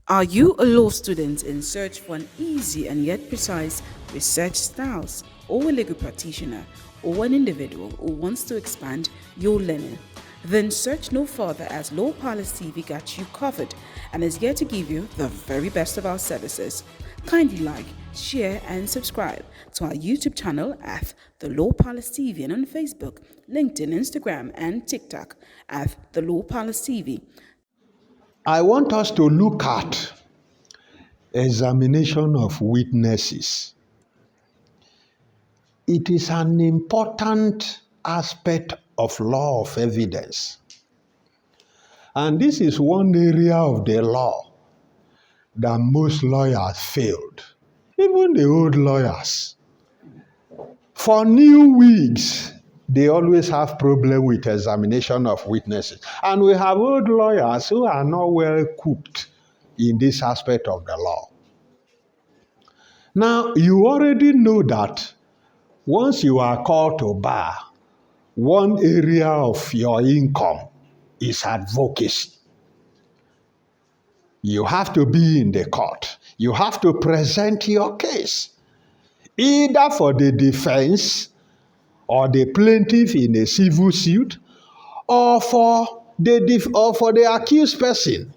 Are you a law student in search for an easy and yet precise research styles, or a legal practitioner, or an individual who wants to expand your learning? Then search no further, as Law Palace TV got you covered and is here to give you the very best of our services. Kindly like, share, and subscribe to our YouTube channel at The Law Palace TV, and on Facebook, LinkedIn, Instagram, and TikTok at The Law Palace TV. I want us to look at examination of witnesses. It is an important aspect of law of evidence. And this is one area of the law that most lawyers failed. Even the old lawyers. For new wigs, they always have problem with examination of witnesses. And we have old lawyers who are not well cooked in this aspect of the law. Now, you already know that once you are called to bar, one area of your income is advocacy. You have to be in the court. You have to present your case, either for the defense or the plaintiff in a civil suit, or for the accused person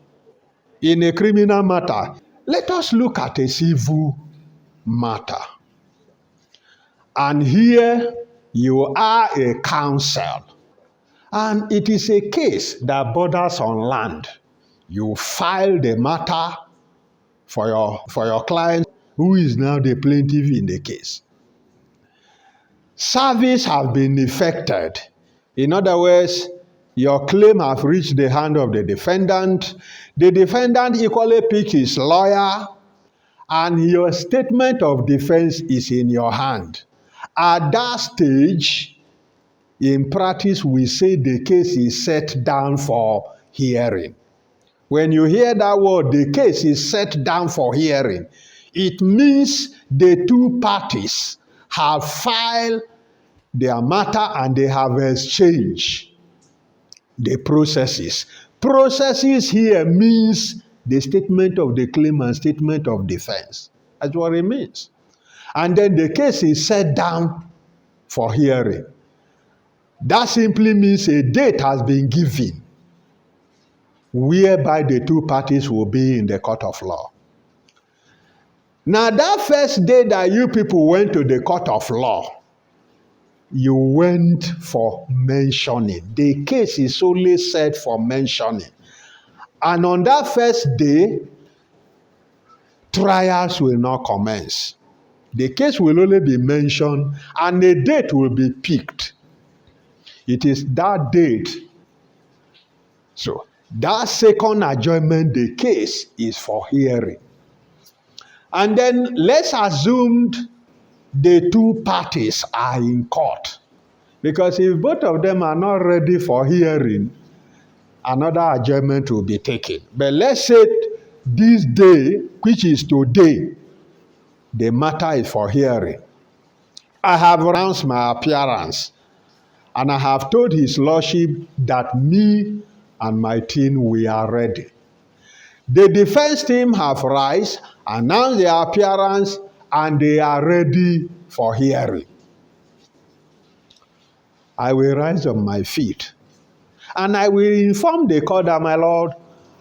in a criminal matter. Let us look at a civil matter. And here you are a counsel, and it is a case that borders on land. You file the matter for your client, who is now the plaintiff in the case. Service has been effected. In other words, your claim has reached the hand of the defendant. The defendant equally picks his lawyer, and your statement of defense is in your hand. At that stage, in practice, we say the case is set down for hearing. When you hear that word, the case is set down for hearing, it means the two parties have filed their matter and they have exchanged the processes. Processes here means the statement of the claim and statement of defense. That's what it means. And then the case is set down for hearing. That simply means a date has been given whereby the two parties will be in the court of law. Now, that first day that you people went to the court of law, you went for mentioning. The case is only set for mentioning. And on that first day, trials will not commence. The case will only be mentioned and a date will be picked. It is that date. So, that second adjournment, the case is for hearing. And then let's assume the two parties are in court. Because if both of them are not ready for hearing, another adjournment will be taken. But let's say this day, which is today, the matter is for hearing. I have announced my appearance, and I have told His Lordship that me and my team, we are ready. The defense team have rise, announced their appearance, and they are ready for hearing. I will rise on my feet, and I will inform the court that, my Lord,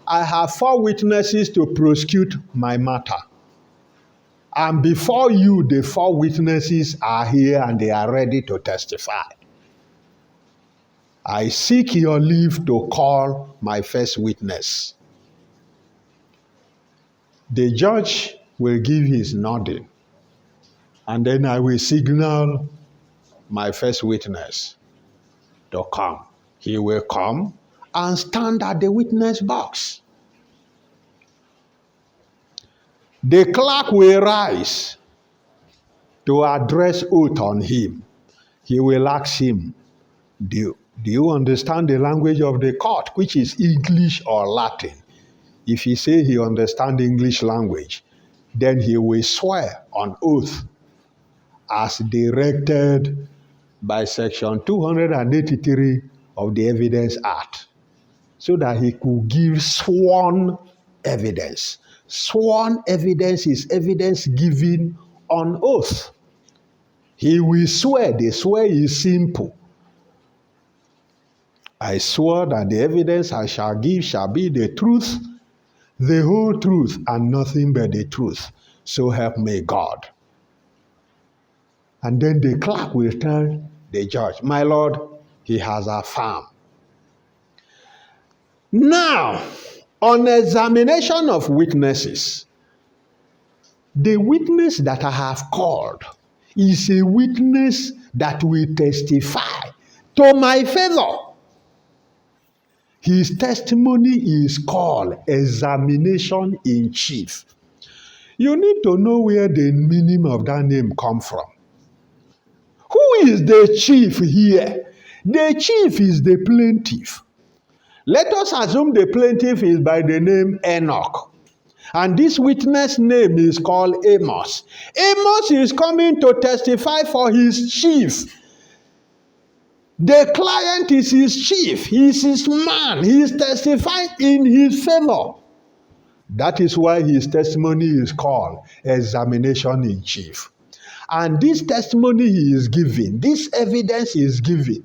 I have 4 witnesses to prosecute my matter. And before you, the 4 witnesses are here and they are ready to testify. I seek your leave to call my first witness. The judge will give his nodding, and then I will signal my first witness to come. He will come and stand at the witness box. The clerk will rise to address oath on him. He will ask him, do you understand the language of the court, which is English or Latin? If he say he understands English language, then he will swear on oath as directed by section 283 of the Evidence Act, so that he could give sworn evidence. Sworn evidence is evidence given on oath. He will swear. The swear is simple. I swore that the evidence I shall give shall be the truth, the whole truth, and nothing but the truth. So help me God. And then the clerk will tell the judge, my Lord, he has affirmed. Now, on examination of witnesses, the witness that I have called is a witness that will testify to my favor. His testimony is called examination in chief. You need to know where the meaning of that name comes from. Who is the chief here? The chief is the plaintiff. Let us assume the plaintiff is by the name Enoch. And this witness name is called Amos. Amos is coming to testify for his chief. The client is his chief. He is his man. He is testifying in his favor. That is why his testimony is called examination in chief. And this testimony he is giving, this evidence he is giving,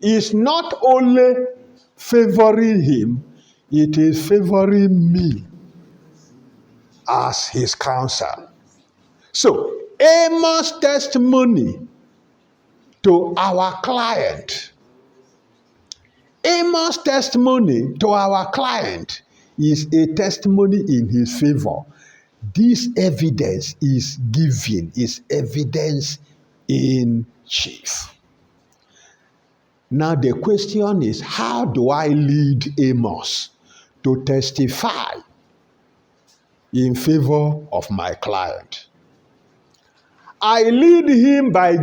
is not only favoring him, it is favoring me as his counsel. So, Amos' testimony to our client, Amos' testimony to our client is a testimony in his favor. This evidence is given, is evidence in chief. Now the question is, how do I lead Amos to testify in favor of my client? I lead him by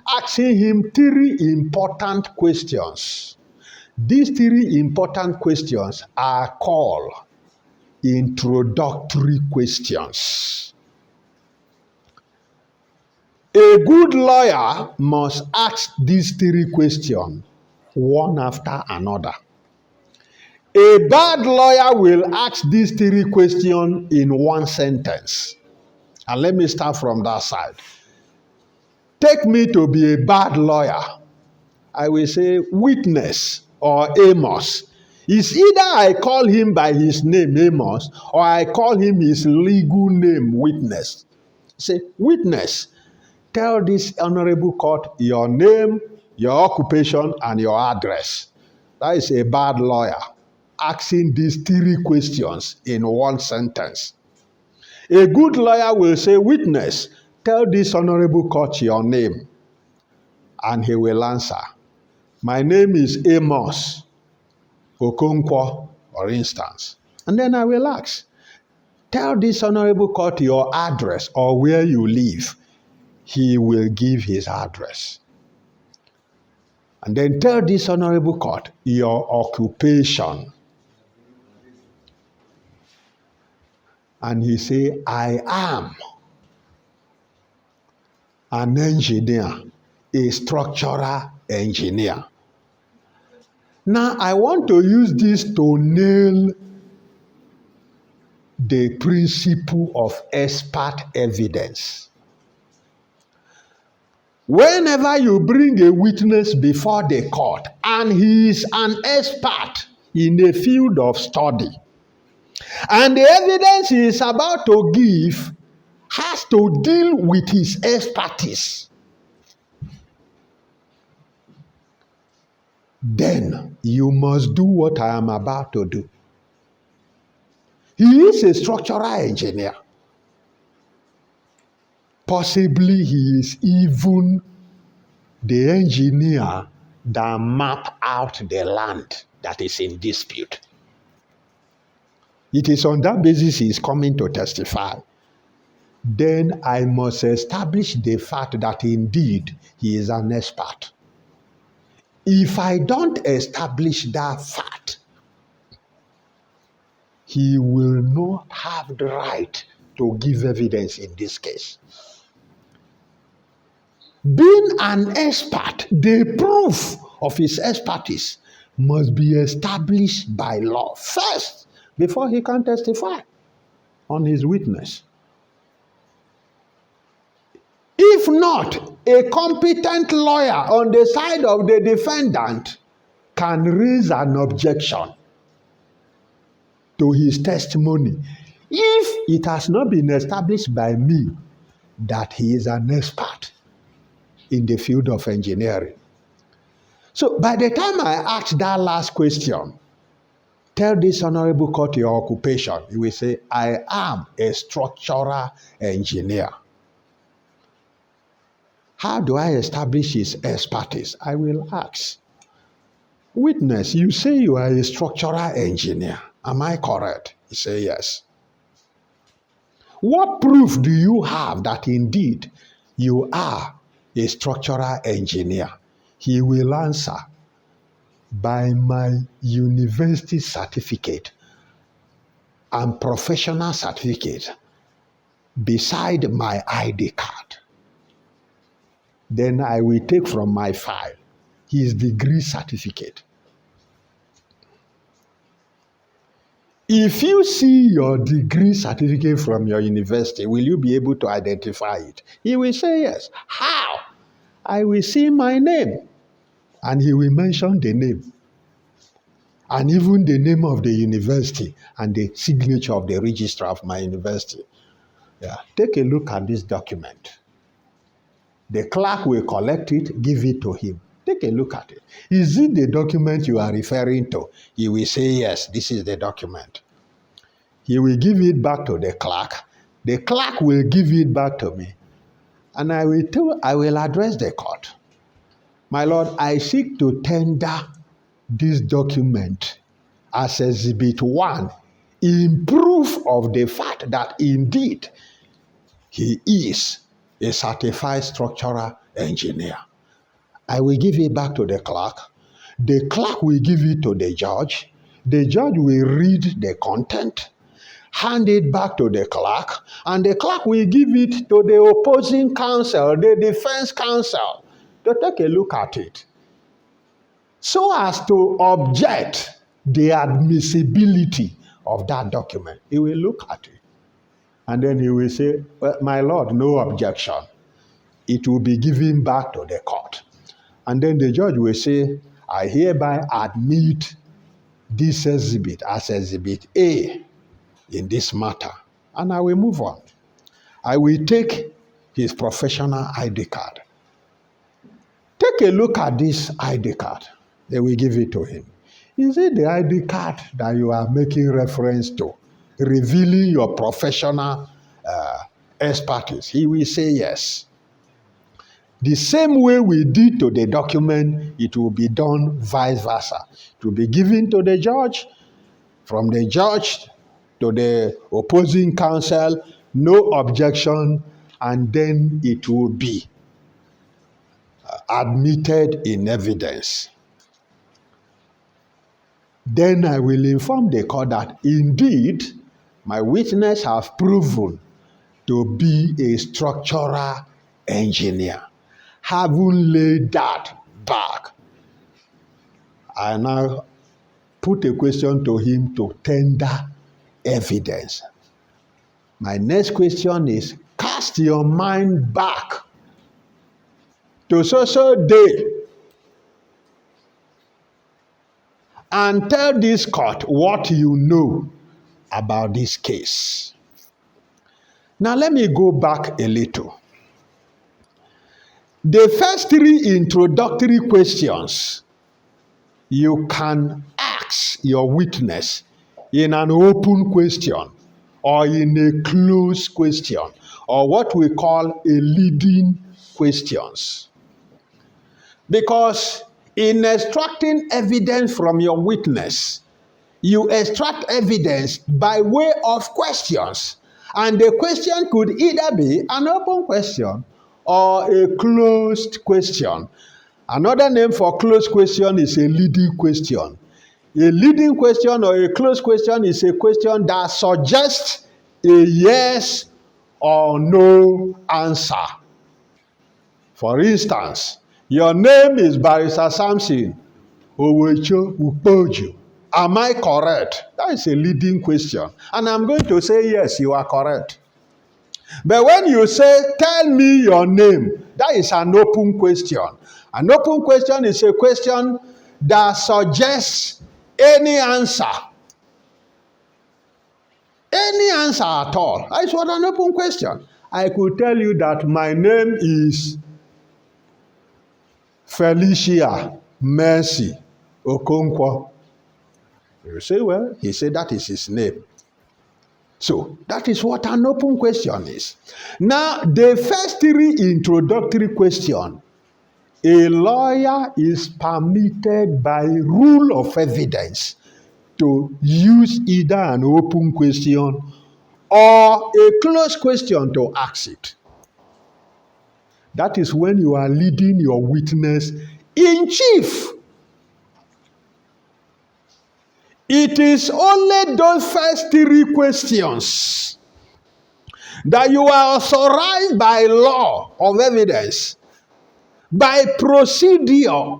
asking him three important questions. These three important questions are called introductory questions. A good lawyer must ask these three questions one after another. A bad lawyer will ask these three questions in one sentence. And let me start from that side. Take me to be a bad lawyer. I will say witness or Amos. It's either I call him by his name, Amos, or I call him his legal name, witness. Say, witness, tell this honorable court your name, your occupation, and your address. That is a bad lawyer, asking these three questions in one sentence. A good lawyer will say, witness, tell this honorable court your name. And he will answer, my name is Amos Okonkwo, for instance. And then I will ask, tell this honorable court your address or where you live. He will give his address. And then tell this honorable court your occupation. And he say, I am an engineer, a structural engineer. Now, I want to use this to nail the principle of expert evidence. Whenever you bring a witness before the court and he is an expert in a field of study, and the evidence he is about to give has to deal with his expertise, then you must do what I am about to do. He is a structural engineer. Possibly he is even the engineer that mapped out the land that is in dispute. It is on that basis he is coming to testify. Then I must establish the fact that indeed he is an expert. If I don't establish that fact, he will not have the right to give evidence in this case. Being an expert, the proof of his expertise must be established by law. First, before he can testify on his witness. If not, a competent lawyer on the side of the defendant can raise an objection to his testimony if it has not been established by me that he is an expert in the field of engineering. So by the time I ask that last question, tell this honorable court your occupation, you will say, I am a structural engineer. How do I establish his expertise? I will ask. Witness, you say you are a structural engineer. Am I correct? He say yes. What proof do you have that indeed you are a structural engineer? He will answer, by my university certificate and professional certificate beside my ID card. Then I will take from my file his degree certificate. If you see your degree certificate from your university, will you be able to identify it? He will say yes. How? I will see my name. And he will mention the name. And even the name of the university and the signature of the registrar of my university. Yeah. Take a look at this document. The clerk will collect it, give it to him. Take a look at it. Is it the document you are referring to? He will say, yes, this is the document. He will give it back to the clerk. The clerk will give it back to me. And I will address the court. My Lord, I seek to tender this document as Exhibit 1 in proof of the fact that indeed he is a certified structural engineer. I will give it back to the clerk. The clerk will give it to the judge. The judge will read the content, hand it back to the clerk, and the clerk will give it to the opposing counsel, the defense counsel, to take a look at it, so as to object the admissibility of that document. He will look at it. And then he will say, well, my Lord, no objection. It will be given back to the court. And then the judge will say, I hereby admit this exhibit as Exhibit A in this matter. And I will move on. I will take his professional ID card. Take a look at this ID card. They will give it to him. Is it the ID card that you are making reference to, revealing your professional expertise? He will say yes. The same way we did to the document, it will be done vice versa. It will be given to the judge, from the judge to the opposing counsel, no objection, and then it will be admitted in evidence. Then I will inform the court that indeed my witness has proven to be a structural engineer. Having laid that back, I now put a question to him to tender evidence. My next question is, cast your mind back to so day and tell this court what you know about this case. Now let me go back a little. The first 3 introductory questions you can ask your witness in an open question or in a closed question, or what we call a leading questions. Because in extracting evidence from your witness, you extract evidence by way of questions. And the question could either be an open question or a closed question. Another name for closed question is a leading question. A leading question or a closed question is a question that suggests a yes or no answer. For instance, your name is Barrister Samson Owecho Ukpoju. Am I correct? That is a leading question. And I'm going to say, yes, you are correct. But when you say, tell me your name, that is an open question. An open question is a question that suggests any answer. Any answer at all. That is what an open question. I could tell you that my name is Felicia Mercy Okonkwo. You say, well, he said that is his name. So that is what an open question is. Now, the first three introductory questions, a lawyer is permitted by rule of evidence to use either an open question or a closed question to ask it. That is when you are leading your witness in chief. It is only those first three questions that you are authorized by law of evidence, by procedure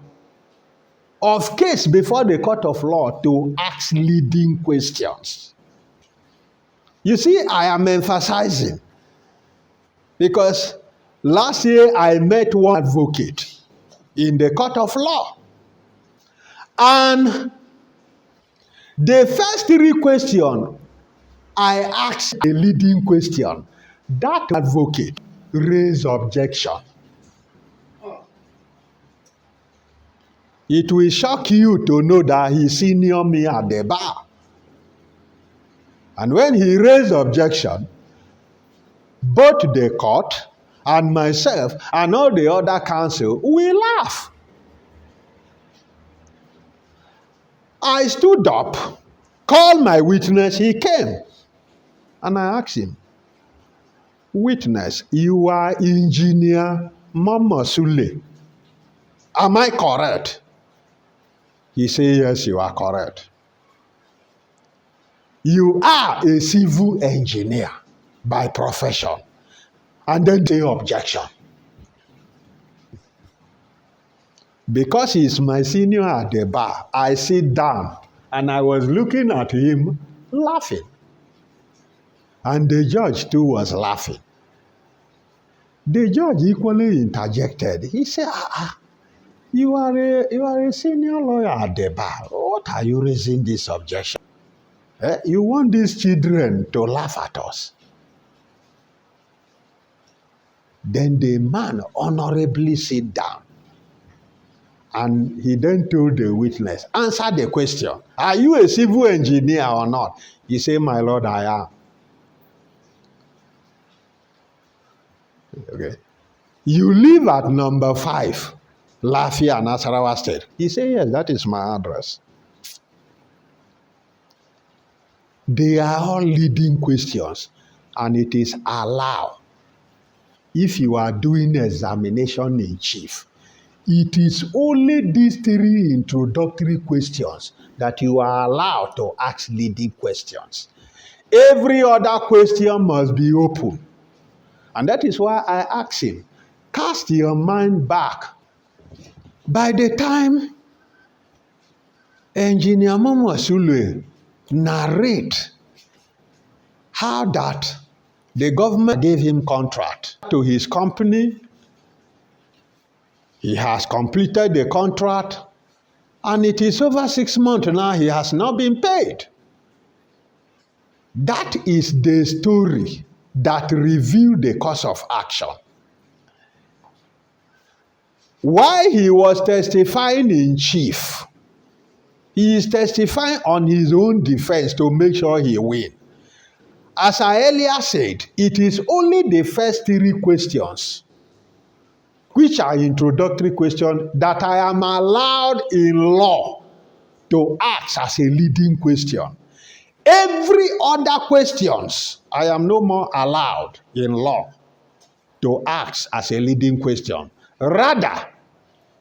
of case before the court of law to ask leading questions. You see, I am emphasizing because last year I met one advocate in the court of law, and the first three questions I asked a leading question. That advocate raised objection. It will shock you to know that he senior me at the bar. And when he raised objection, both the court and myself and all the other counsel, we laugh. I stood up, called my witness, he came. And I asked him, witness, you are engineer Mama Sule. Am I correct? He said, yes, you are correct. You are a civil engineer by profession. And then the objection. Because he is my senior at the bar, I sit down and I was looking at him laughing. And the judge too was laughing. The judge equally interjected. He said, you are a senior lawyer at the bar. What are you raising this objection? You want these children to laugh at us. Then the man honorably sit down. And he then told the witness, answer the question. Are you a civil engineer or not? He said, my lord, I am. Okay. You live at number 5, Lafia, Nasarawa State. He said, yes, that is my address. They are all leading questions, and it is allowed. If you are doing examination in chief, it is only these 3 introductory questions that you are allowed to ask leading questions. Every other question must be open. And that is why I asked him, cast your mind back. By the time Engineer Mama Sule narrate how that the government gave him contract to his company, he has completed the contract, and it is over 6 months now, he has not been paid. That is the story that revealed the course of action. While he was testifying in chief, he is testifying on his own defense to make sure he wins. As I earlier said, it is only the first 3 questions, which are introductory questions, that I am allowed in law to ask as a leading question. Every other questions, I am no more allowed in law to ask as a leading question. Rather,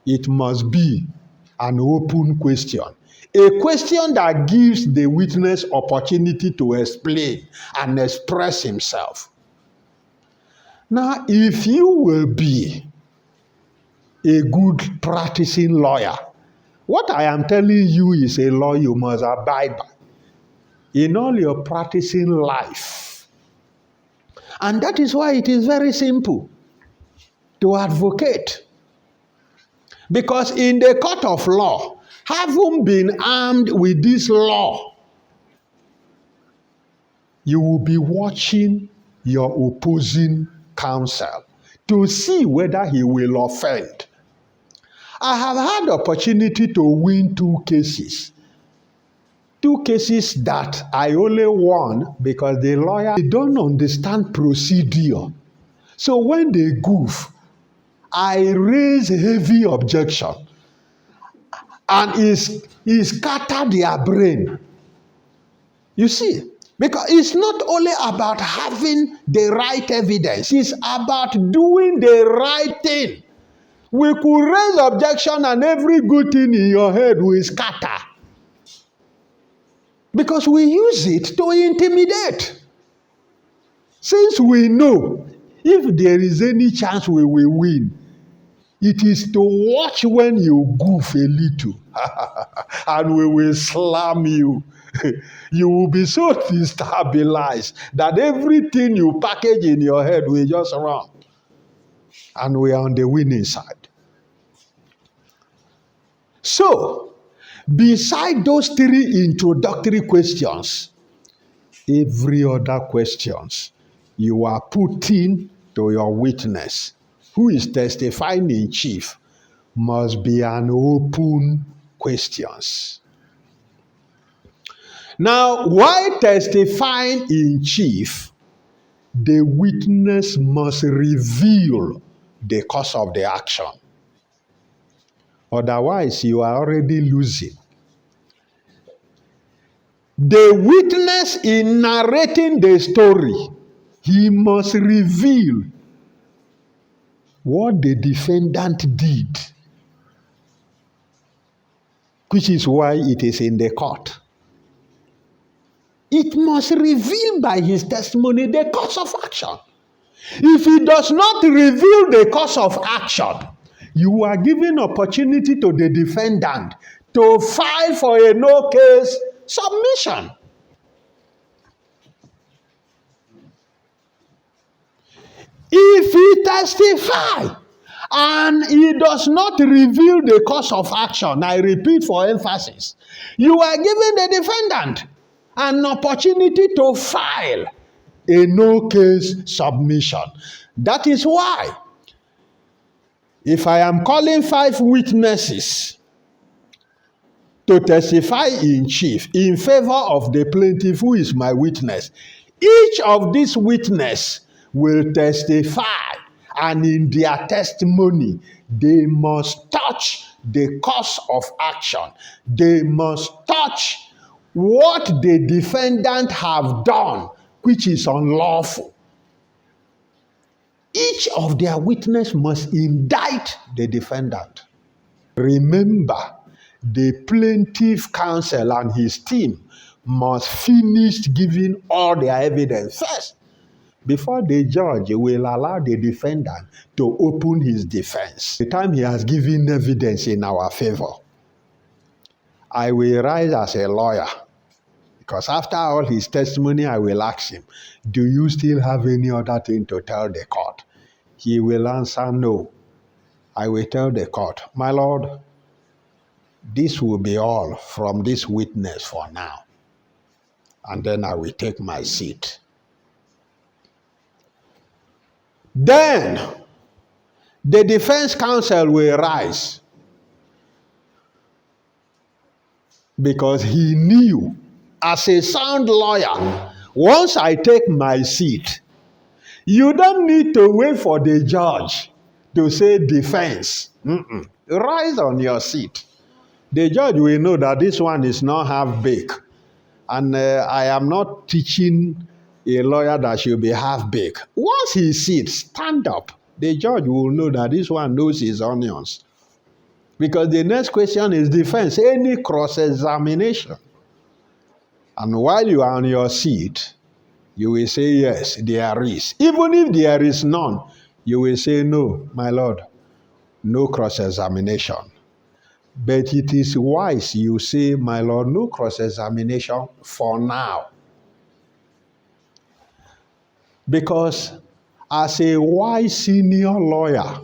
it must be an open question. A question that gives the witness opportunity to explain and express himself. Now, if you will be a good practicing lawyer, What I am telling you is a law you must abide by in all your practicing life. And that is why it is very simple to advocate. Because in the court of law, having been armed with this law, you will be watching your opposing counsel to see whether he will offend. I have had the opportunity to win two cases. Two cases that I only won because the lawyer, they don't understand procedure. So when they goof, I raise heavy objection. And he scatter their brain. You see, because it's not only about having the right evidence, it's about doing the right thing. We could raise objection and every good thing in your head will scatter. Because we use it to intimidate. Since we know if there is any chance we will win, it is to watch when you goof a little and we will slam you. You will be so destabilized that everything you package in your head will just run. And we are on the winning side. So, beside those three introductory questions, every other questions you are putting to your witness, who is testifying in chief, must be an open questions. Now, while testifying in chief, the witness must reveal the cause of the action. Otherwise, you are already losing. The witness, in narrating the story, he must reveal what the defendant did, which is why it is in the court. It must reveal by his testimony the course of action. If he does not reveal the course of action, you are giving opportunity to the defendant to file for a no case submission. If he testifies and he does not reveal the course of action, I repeat for emphasis, you are giving the defendant an opportunity to file a no case submission. That is why, if I am calling 5 witnesses to testify in chief in favor of the plaintiff who is my witness, each of these witnesses will testify, and in their testimony, they must touch the course of action. They must touch what the defendant have done, which is unlawful. Each of their witness must indict the defendant. Remember, the plaintiff counsel and his team must finish giving all their evidence first before the judge will allow the defendant to open his defense. The time he has given evidence in our favor, I will rise as a lawyer, because after all his testimony, I will ask him, do you still have any other thing to tell the court? He will answer no. I will tell the court, my lord, this will be all from this witness for now. And then I will take my seat. Then the defense counsel will rise, because he knew, as a sound lawyer, once I take my seat, you don't need to wait for the judge to say defense. Rise on your seat. The judge will know that this one is not half-baked. And I am not teaching a lawyer that should be half-baked. Once he sits, stand up. The judge will know that this one knows his onions. Because the next question is defense, any cross-examination. And while you are on your seat, you will say, yes, there is. Even if there is none, you will say, no, my lord, no cross-examination. But it is wise you say, my Lord, no cross-examination for now. Because as a wise senior lawyer,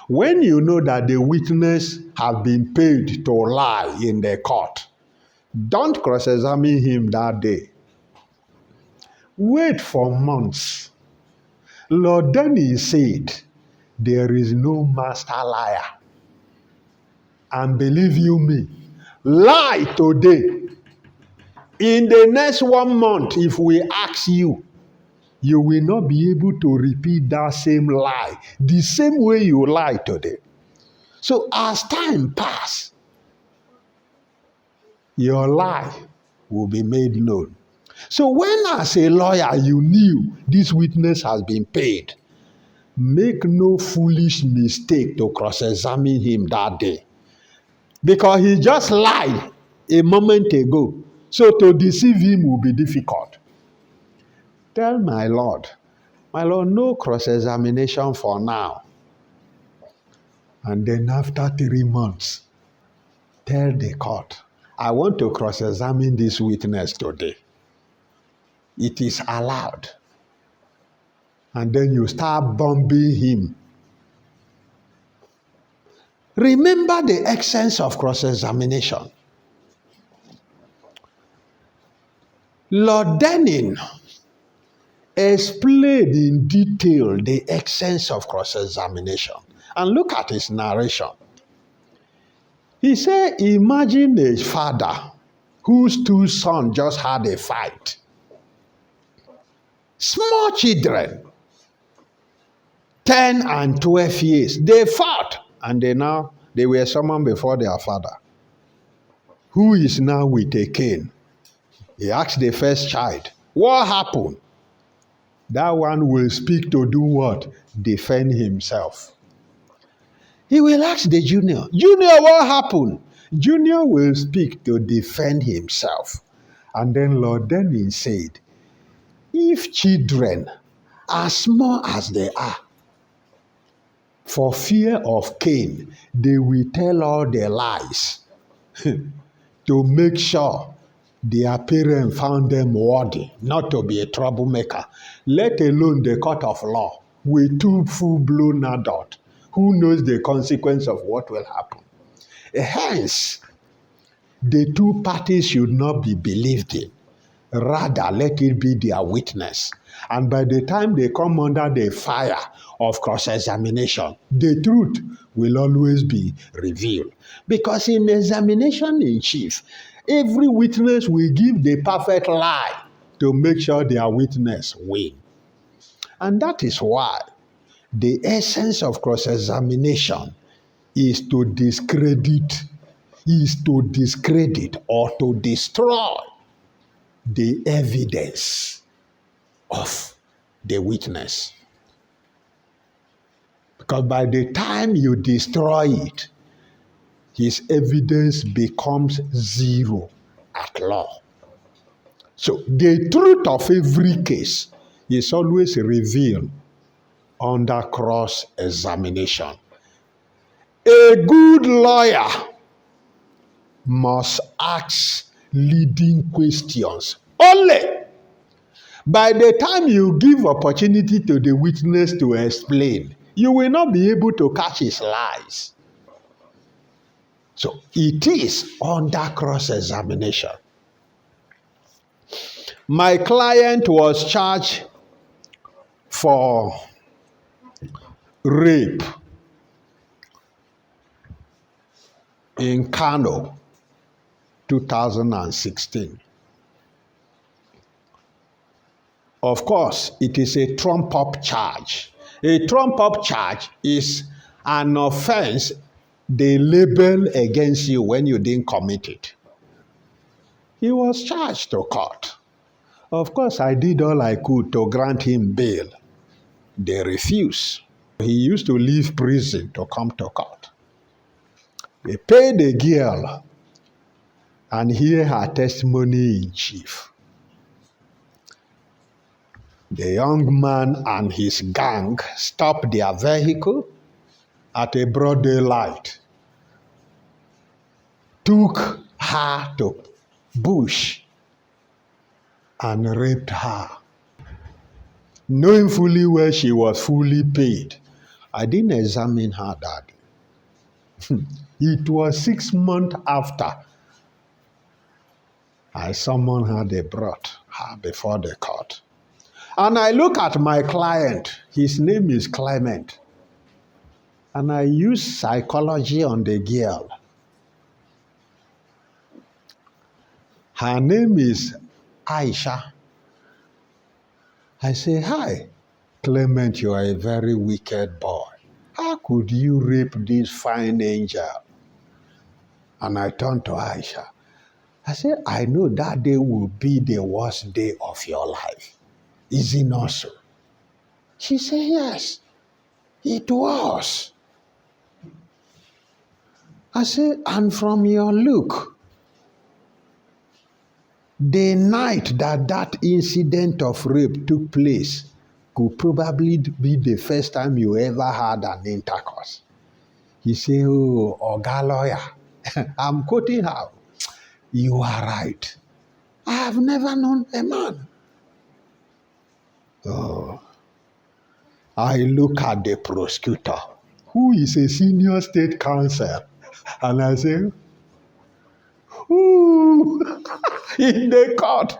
when you know that the witness have been paid to lie in the court, don't cross-examine him that day. Wait for months. Lord Denny said, there is no master liar. And believe you me, lie today. In the next 1 month, if we ask you, you will not be able to repeat that same lie, the same way you lie today. So as time passes, your lie will be made known. So when as a lawyer you knew this witness has been paid, make no foolish mistake to cross-examine him that day. Because he just lied a moment ago. So to deceive him will be difficult. Tell my Lord, no cross-examination for now. And then after 3 months, tell the court, I want to cross-examine this witness today. It is allowed. And then you start bombing him. Remember the essence of cross-examination. Lord Denning explained in detail the essence of cross-examination. And look at his narration. He said, imagine a father whose 2 sons just had a fight. Small children, 10 and 12 years, they fought and they were summoned before their father, who is now with a cane. He asked the first child, what happened? That one will speak to do what? Defend himself. He will ask the junior, what happened? Junior will speak to defend himself. And then Lord Denning said, if children, as small as they are, for fear of Cain, they will tell all their lies to make sure their parents found them worthy not to be a troublemaker, let alone the court of law with 2 full-blown adults who knows the consequence of what will happen. Hence, the 2 parties should not be believed in. Rather, let it be their witness. And by the time they come under the fire of cross-examination, the truth will always be revealed. Because in examination in chief, every witness will give the perfect lie to make sure their witness win. And that is why the essence of cross-examination is to discredit or to destroy the evidence of the witness. Because by the time you destroy it, his evidence becomes zero at law. So the truth of every case is always revealed under cross-examination. A good lawyer must ask leading questions only. By the time you give opportunity to the witness to explain, you will not be able to catch his lies. So it is under cross-examination. My client was charged for rape in Kano, 2016. Of course, it is a trump-up charge. A trump-up charge is an offense they label against you when you didn't commit it. He was charged to court. Of course, I did all I could to grant him bail. They refused. He used to leave prison to come to court. They paid the girl and hear her testimony in chief. The young man and his gang stopped their vehicle at a broad daylight took her to bush and raped her, knowing fully well she was fully paid. I didn't examine her that day. It was 6 months after I summoned her, they brought her before the court. And I look at my client, his name is Clement, and I use psychology on the girl. Her name is Aisha. I say, hi, Clement, you are a very wicked boy. How could you rape this fine angel? And I turned to Aisha. I said, I know that day will be the worst day of your life. Is it not so? She said, yes, it was. I said, and from your look, the night that incident of rape took place could probably be the first time you ever had an intercourse. He said, oh, Oga lawyer. I'm quoting her. You are right. I have never known a man. Oh. I look at the prosecutor, who is a senior state counsel, and I say, ooh, in the court.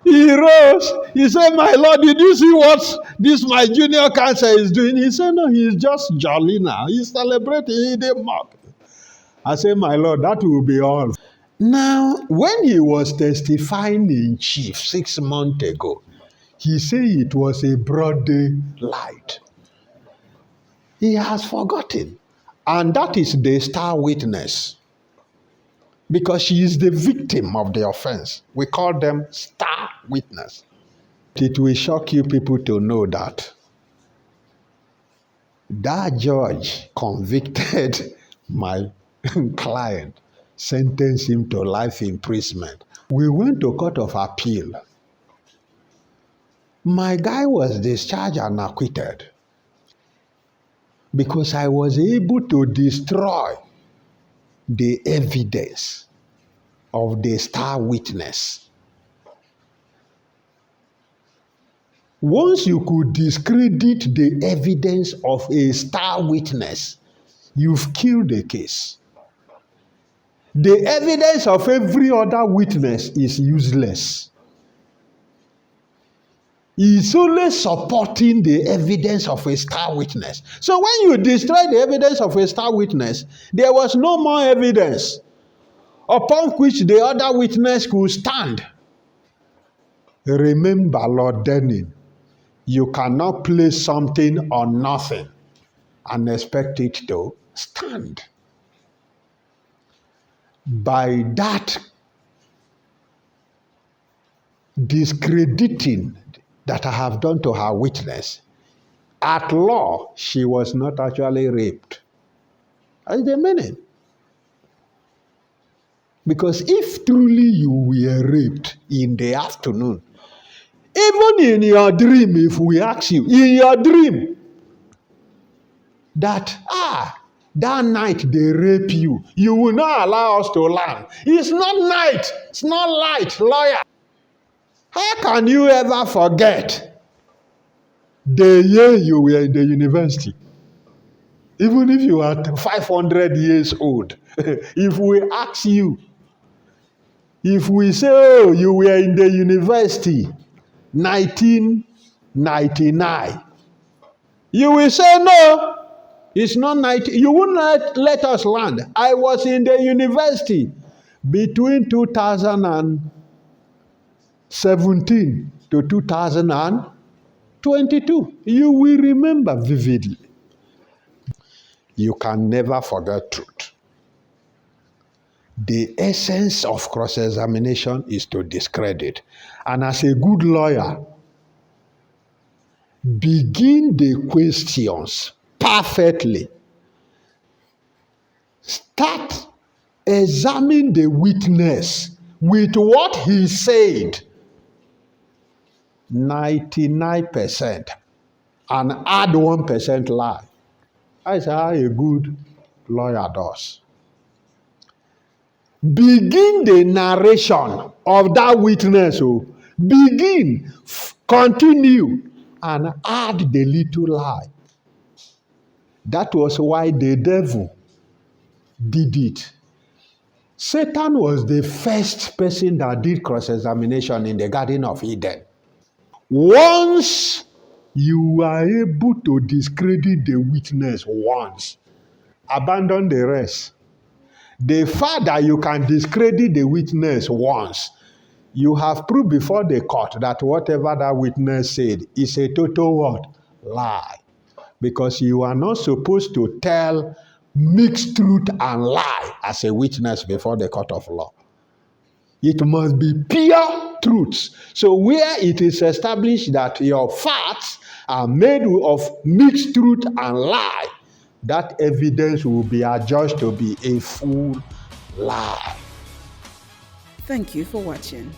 He rose. He said, my lord, did you see what this my junior counsel is doing? He said, no, he's just jolly now. He's celebrating. He didn't mock. I said, my lord, that will be all. Now, when he was testifying in chief 6 months ago, he said it was a broad day light. He has forgotten. And that is the star witness. Because she is the victim of the offense. We call them star witness. It will shock you people to know that judge convicted my client, sentenced him to life imprisonment. We went to court of appeal. My guy was discharged and acquitted because I was able to destroy the evidence of the star witness. Once you could discredit the evidence of a star witness, you've killed the case. The evidence of every other witness is useless. It's only supporting the evidence of a star witness. So when you destroy the evidence of a star witness, there was no more evidence upon which the other witness could stand. Remember, Lord Denning, you cannot place something on nothing and expect it to stand. By that discrediting that I have done to her witness, at law, she was not actually raped. That's the meaning. Because if truly you were raped in the afternoon, even in your dream, if we ask you, in your dream, that night they rape you, you will not allow us to land. It's not night, it's not light, lawyer. How can you ever forget the year you were in the university? Even if you are 500 years old, if we ask you, if we say, oh, you were in the university 1999, you will say, no, it's not 90. You will not let us land. I was in the university between 2017 to 2022. You will remember vividly. You can never forget truth. The essence of cross-examination is to discredit. And as a good lawyer, begin the questions perfectly. Start examining the witness with what he said. 99% and add 1% lie. That's how a good lawyer does. Begin the narration of that witness. Oh, begin, continue, and add the little lie. That was why the devil did it. Satan was the first person that did cross-examination in the Garden of Eden. Once you are able to discredit the witness once, abandon the rest. The fact that you can discredit the witness once, you have proved before the court that whatever that witness said is a total what? Lie. Because you are not supposed to tell mixed truth and lie as a witness before the court of law. It must be pure truth. So where it is established that your facts are made of mixed truth and lie, that evidence will be adjudged to be a full lie. Thank you for watching.